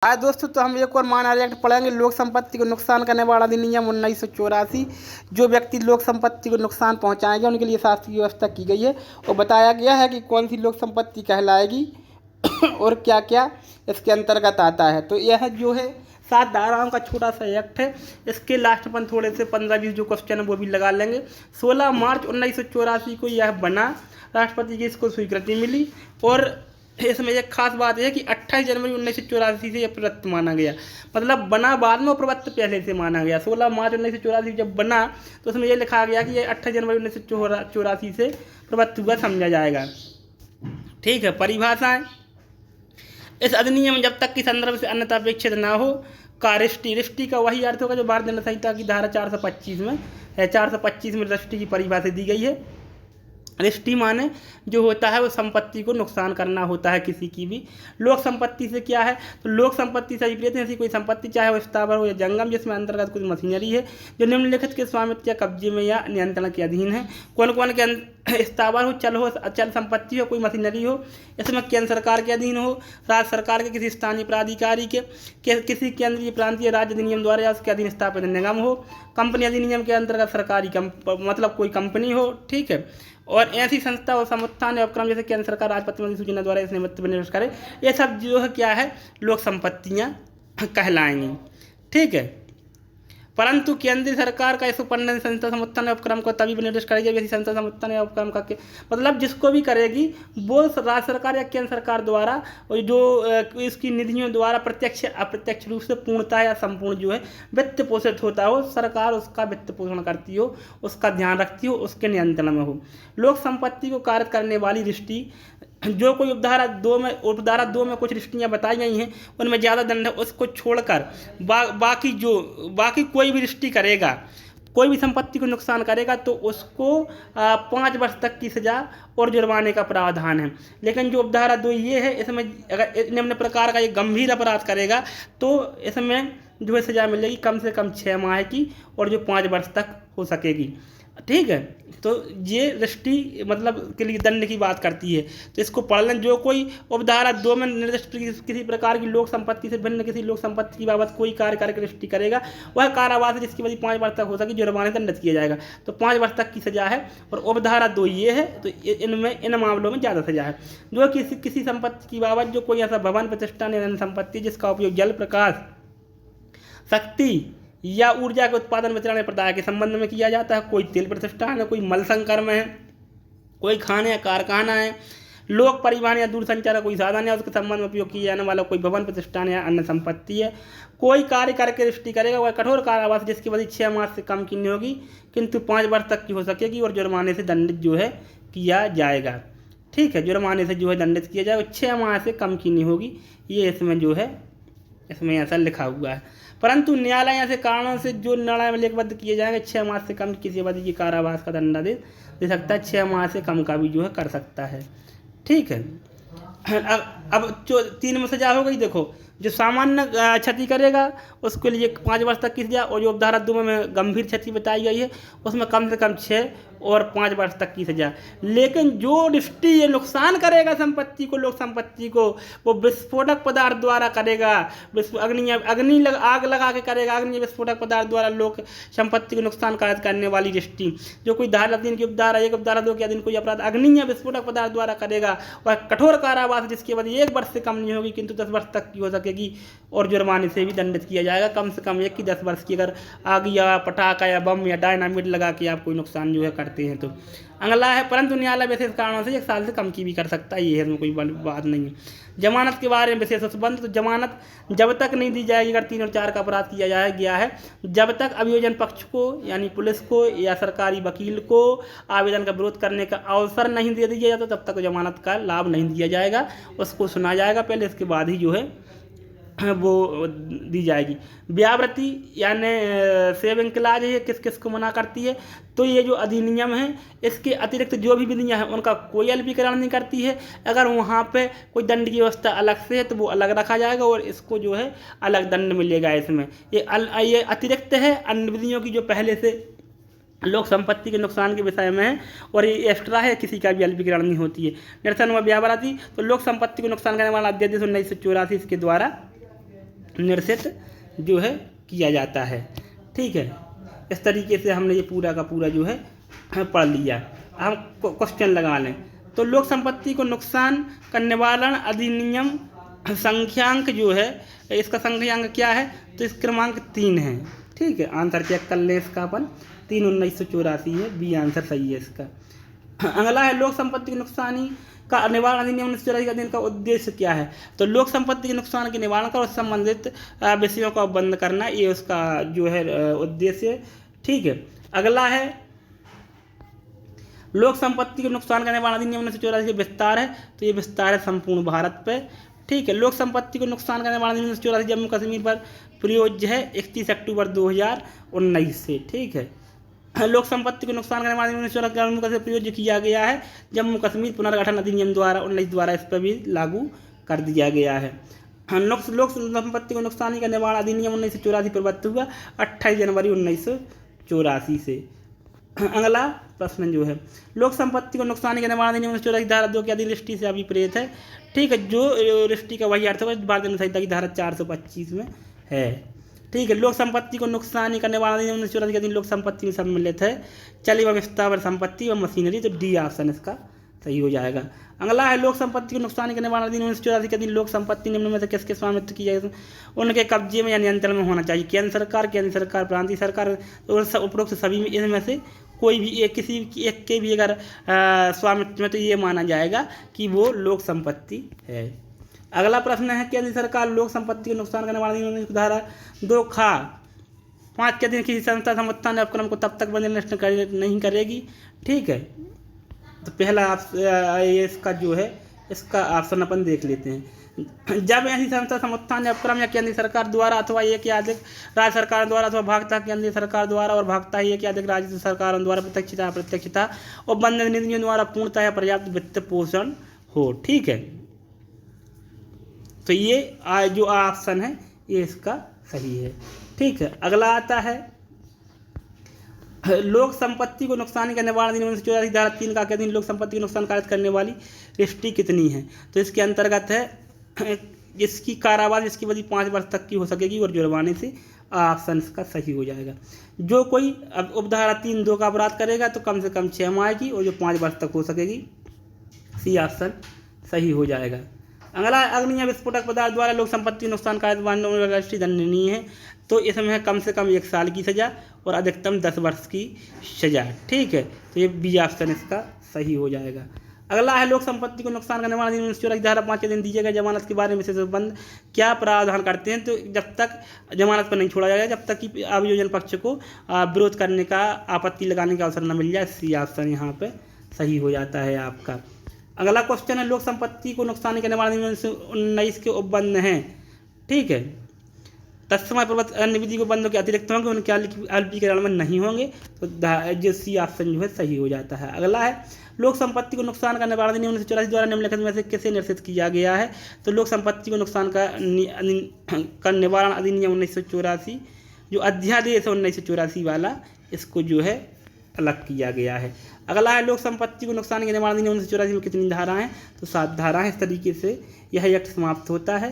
आज दोस्तों तो हम एक और मानहानि एक्ट पढ़ेंगे। लोक संपत्ति को नुकसान करने वाला अधिनियम 1984। जो व्यक्ति लोक संपत्ति को नुकसान पहुंचाएंगे उनके लिए शास्ति की व्यवस्था की गई है और बताया गया है कि कौन सी लोक संपत्ति कहलाएगी और क्या क्या इसके अंतर्गत आता है। तो यह जो है 7 धाराओं का छोटा सा एक्ट है। इसके लास्ट अपन थोड़े से 15-20 जो क्वेश्चन है वो भी लगा लेंगे। 16 मार्च 1984 को यह बना, राष्ट्रपति की इसको स्वीकृति मिली और इसमें एक खास बात है कि 28 जनवरी 1984 से यह प्रवृत्त माना गया। मतलब बना बाद में और प्रवृत्त पहले से माना गया। 16 मार्च 1984 जब बना तो उसमें यह लिखा गया कि यह 28 जनवरी 1984 से प्रवृत्त हुआ समझा जाएगा। ठीक है। परिभाषाएं। इस अधिनियम में जब तक कि संदर्भ से अन्यथा अपेक्षित न हो का रिष्टि का वही अर्थ होगा जो भारतीय दंड संहिता की धारा 425 में है। 425 में रिष्टि की परिभाषा दी गई है। रिष्टि माने जो होता है वो संपत्ति को नुकसान करना होता है किसी की भी। लोक संपत्ति से क्या है, तो लोक संपत्ति से विपरीत ऐसी कोई संपत्ति चाहे वो स्थावर हो या जंगम जिसमें अंतर्गत कुछ मशीनरी है जो निम्नलिखित के स्वामित्व या कब्जे में या नियंत्रण के अधीन है। कौन कौन के स्थावर हो, चल संपत्ति हो, कोई मशीनरी हो, इसमें केंद्र सरकार के अधीन हो, राज्य सरकार के किसी स्थानीय प्राधिकारी के किसी केंद्रीय प्रांतीय राज्य अधिनियम द्वारा या उसके अधीन स्थापित निगम हो, कंपनी अधिनियम के अंतर्गत सरकारी मतलब कोई कंपनी हो। ठीक है। और ऐसी संस्था और समुत्थान या उपक्रम जैसे केंद्र सरकार राजपत्र में सूचना द्वारा इस निमित्त में निवेश करे, ये सब जो है क्या है लोक संपत्तियां कहलाएंगी। ठीक है। परंतु केंद्रीय सरकार का इस उपन्यास संस्था समुत्थान या उपक्रम को तभी निर्देश करेगी जब ऐसी संस्था समुत्थान या उपक्रम का मतलब जिसको भी करेगी वो राज्य सरकार या केंद्र सरकार द्वारा और जो इसकी निधियों द्वारा प्रत्यक्ष अप्रत्यक्ष रूप से पूर्णतः या संपूर्ण जो है वित्त पोषित होता हो, सरकार उसका वित्त पोषण करती हो, उसका ध्यान रखती हो, उसके नियंत्रण में हो। लोक संपत्ति को कारित करने वाली रिष्टि जो कोई उपधारा 2 में कुछ रिष्टियाँ बताई गई हैं उनमें ज़्यादा दंड है उसको छोड़कर बाकी कोई भी रिष्टि करेगा, कोई भी संपत्ति को नुकसान करेगा तो उसको 5 वर्ष तक की सजा और जुर्माने का प्रावधान है। लेकिन जो उपधारा 2 ये है, इसमें अगर निम्न प्रकार का ये गंभीर अपराध करेगा तो इसमें जो है सजा मिलेगी कम से कम 6 माह की और जो 5 वर्ष तक हो सकेगी। ठीक है। तो ये रिष्टि मतलब के लिए दंड की बात करती है, तो इसको पढ़ लें। जो कोई उपधारा 2 में निर्दिष्ट किसी प्रकार की लोक संपत्ति से भिन्न किसी लोक संपत्ति की बाबत कोई कार्य करके रिष्टि करेगा वह कारावास है जिसकी अवधि 5 वर्ष तक हो सके, जुर्माने दंडित किया जाएगा। तो 5 वर्ष तक की सजा है। और उपधारा 2 ये है, तो इन मामलों में ज़्यादा सजा है। जो किसी संपत्ति की बाबत जो कोई ऐसा भवन प्रतिष्ठान या संपत्ति जिसका उपयोग जल, प्रकाश, शक्ति या ऊर्जा के उत्पादन वितरण या प्रदाय के संबंध में किया जाता है, कोई तेल प्रतिष्ठान है, कोई मल संकर्म है, कोई खाने या कारखाना है, लोक परिवहन या दूरसंचार का कोई साधन है, उसके संबंध में उपयोग किया जाने वाला कोई भवन प्रतिष्ठान या अन्य संपत्ति है, कोई कार्य करके रिष्टि करेगा वह कठोर कारावास जिसकी अवधि 6 माह से कम की नहीं होगी किंतु 5 वर्ष तक की हो सकेगी और जुर्माने से दंडित जो है किया जाएगा। ठीक है। जुर्माने से जो है दंडित किया जाएगा, 6 माह से कम की नहीं होगी, ये इसमें जो है इसमें ऐसा लिखा हुआ है। परंतु न्यायालय ऐसे कारणों से जो निर्णय में लेखबद्ध किए जाएंगे 6 माह से कम किसी अवधि की कारावास का दंडादेश दे सकता है, 6 माह से कम का भी जो है कर सकता है। ठीक है। अब जो 3 में सजा हो गई, देखो जो सामान्य क्षति करेगा उसके लिए 5 वर्ष तक की सजा और जो उपधारा 2 में गंभीर क्षति बताई गई है उसमें कम से कम 6 और 5 वर्ष तक की सजा। लेकिन जो रिष्टि ये नुकसान करेगा संपत्ति को, लोक संपत्ति को, वो विस्फोटक पदार्थ द्वारा करेगा, आग लगा के करेगा, अग्नि विस्फोटक पदार्थ द्वारा लोक संपत्ति को नुकसान करने वाली रिष्टि जो कोई धारा 3 की उपधारा 1 उपधारा 2 के अधीन कोई अपराध अग्नि या विस्फोटक पदार्थ द्वारा करेगा वह कठोर कारावास जिसकी अवधि 1 वर्ष से कम नहीं होगी किंतु 10 वर्ष तक की हो सकेगी और जुर्माने से भी दंडित किया जाएगा, कम से कम 1 की 10 वर्ष की। अगर आग या पटाखा या बम या डायनामिट लगा के आप कोई नुकसान जो है करते हैं तो अगला है। परंतु न्यायालय विशेष कारणों से 1 साल से कम की भी कर सकता है, ये है, इसमें कोई बात नहीं है। जमानत के बारे में विशेष संबंध, तो जमानत जब तक नहीं दी जाएगी अगर 3 और 4 का अपराध किया गया है, जब तक अभियोजन पक्ष को यानी पुलिस को या सरकारी वकील को आवेदन का विरोध करने का अवसर नहीं दे दिया जाता तब तक जमानत का लाभ नहीं दिया जाएगा, उसको सुना जाएगा पहले, इसके बाद ही जो है वो दी जाएगी। व्यावृत्ति यानी सेविंग क्लाज है, किस किस को मना करती है, तो ये जो अधिनियम है इसके अतिरिक्त जो भी विधियाँ हैं उनका कोई अल्पीकरण नहीं करती है। अगर वहाँ पे कोई दंड की व्यवस्था अलग से है तो वो अलग रखा जाएगा और इसको जो है अलग दंड मिलेगा। इसमें ये अतिरिक्त है अन्य विधियों की जो पहले से लोक संपत्ति के नुकसान के विषय में है और ये एक्स्ट्रा है, किसी का भी अल्पीकरण नहीं होती है। निरसन व व्यावृत्ति, तो लोक संपत्ति को नुकसान करने वाला अध्यादेश 1984 इसके द्वारा निरसित जो है किया जाता है। ठीक है, इस तरीके से हमने ये पूरा का पूरा जो है पढ़ लिया। हम क्वेश्चन लगा लें तो लोक संपत्ति को नुकसान का निवारण अधिनियम संख्यांक जो है, इसका संख्यांक क्या है, तो इस क्रमांक 3 है। ठीक है, आंसर चेक कर लें इसका अपन, 3/1984 है, बी आंसर सही है इसका। अगला है लोक संपत्ति के नुकसानी का निवारण अधिनियम 1984 का दिन का उद्देश्य क्या है, तो लोक संपत्ति के नुकसान के निवारण का और संबंधित विषयों का बंद करना, ये उसका जो है उद्देश्य। ठीक है, अगला है लोक संपत्ति के नुकसान का निवारण अधिनियम 1984 का विस्तार है, तो ये विस्तार है संपूर्ण भारत पे। ठीक है, लोक संपत्ति को नुकसान का निवारण अधिनियम 1984 जम्मू कश्मीर पर प्रयोज्य है 31 अक्टूबर 2019 से। ठीक है, लोक संपत्ति को नुकसान का निवारण अधिनियम 1984 जम्मू कश्मीर प्रयोज्य किया गया है जम्मू कश्मीर पुनर्गठन अधिनियम द्वारा 19 द्वारा इस पर भी लागू कर दिया गया है। लोक संपत्ति को नुकसान का निवारण अधिनियम 1984 प्रवृत्त हुआ 28 जनवरी 1984 से। अगला प्रश्न जो है लोक संपत्ति को नुकसान के निवारण अधिनियम 1984 धारा 2 के अधीन रिष्टि से अभिप्रेत है। ठीक है, जो रिष्टि का वही अर्थ है भारतीय संहिता की धारा 425 में है। ठीक है, लोक संपत्ति को नुकसान का निवारण अधिनियम 1984 के अधीन लोक संपत्ति में सम्मिलित है चली व विस्तार संपत्ति व मशीनरी, तो डी ऑप्शन इसका सही हो जाएगा। अगला है लोक संपत्ति को नुकसान के निवारण अधिनियम 1984 के अधीन लोक संपत्ति निम्न में से किसके स्वामित्व की जाए, उनके कब्जे में या नियंत्रण में होना चाहिए, केंद्र सरकार, प्रांतीय सरकार, उपरोक्त सभी में इनमें से कोई भी एक किसी एक के भी अगर स्वामित्व में, तो ये माना जाएगा कि वो लोक संपत्ति है। अगला प्रश्न है केंद्र सरकार लोक संपत्ति के नुकसान का निवारण अधिनियम धारा 2 खा 5 के अधीन किसी संस्था संस्थान या उपक्रम को तब तक बंद नहीं करेगी। ठीक है, तो पहला इसका जो है इसका ऑप्शन अपन देख लेते हैं। जब ऐसी संस्था संस्थान या उपक्रम या केंद्र सरकार द्वारा अथवा एक या अधिक राज्य सरकार द्वारा अथवा भागता केंद्रीय सरकार द्वारा और भागता एक या अधिक राज्य सरकारों द्वारा प्रत्यक्षता और बंद निधियों द्वारा पूर्णतः या पर्याप्त वित्त पोषण हो। ठीक है, तो ये जो ऑप्शन है ये इसका सही है। ठीक है, अगला आता है लोक संपत्ति को नुकसान का निवारण अधिनियम 1984 धारा 3 का अधीन लोक संपत्ति को नुकसान कारित करने वाली रिष्टि कितनी है, तो इसके अंतर्गत है जिसकी कारावास जिसकी अवधि 5 वर्ष तक की हो सकेगी और जुर्माने से, ऑप्शन इसका सही हो जाएगा। जो कोई अब उपधारा 3(2) का अपराध करेगा तो कम से कम 6 माह आएगी और जो 5 वर्ष तक हो सकेगी, सी ऑप्शन सही हो जाएगा। अगला अग्नि या विस्फोटक पदार्थ द्वारा लोक संपत्ति नुकसान का राष्ट्रीय दंडनीय है, तो इसमें कम से कम 1 साल की सजा और अधिकतम 10 वर्ष की सजा। ठीक है, तो ये बी ऑप्शन इसका सही हो जाएगा। अगला है लोक संपत्ति को नुकसान का निवारण अधिनियम 1984 धारा 5 के दिन दी गई जमानत के बारे में विशेष बंद क्या प्रावधान करते हैं, तो जब तक जमानत पर नहीं छोड़ा जाएगा जब तक कि अभियोजन पक्ष को विरोध करने का आपत्ति लगाने का अवसर न मिल जाए, सी ऑप्शन यहाँ पे सही हो जाता है आपका। अगला क्वेश्चन है लोक संपत्ति को नुकसान के निवारण अधिनियम 19 के उपबंध हैं। ठीक है, तत्समय प्रवृत्त अन्य विधि को बंधों के अतिरिक्त होंगे, उनके अल्पीकरण में नहीं होंगे, तो जो सी ऑप्शन जो है सही हो जाता है। अगला है लोक संपत्ति को नुकसान का निवारण अधिनियम 1984 द्वारा निम्नलिखित में से किसे निर्देशित किया गया है, तो लोक संपत्ति को नुकसान का निवारण अधिनियम 1984 जो अध्यादेश है 1984 वाला, इसको जो है अलग किया गया है। अगला है लोक संपत्ति को नुकसान के निवारण अधिनियम 1984 में कितनी धारा हैं, तो 7 धारा है। इस तरीके से यह एक्ट समाप्त होता है।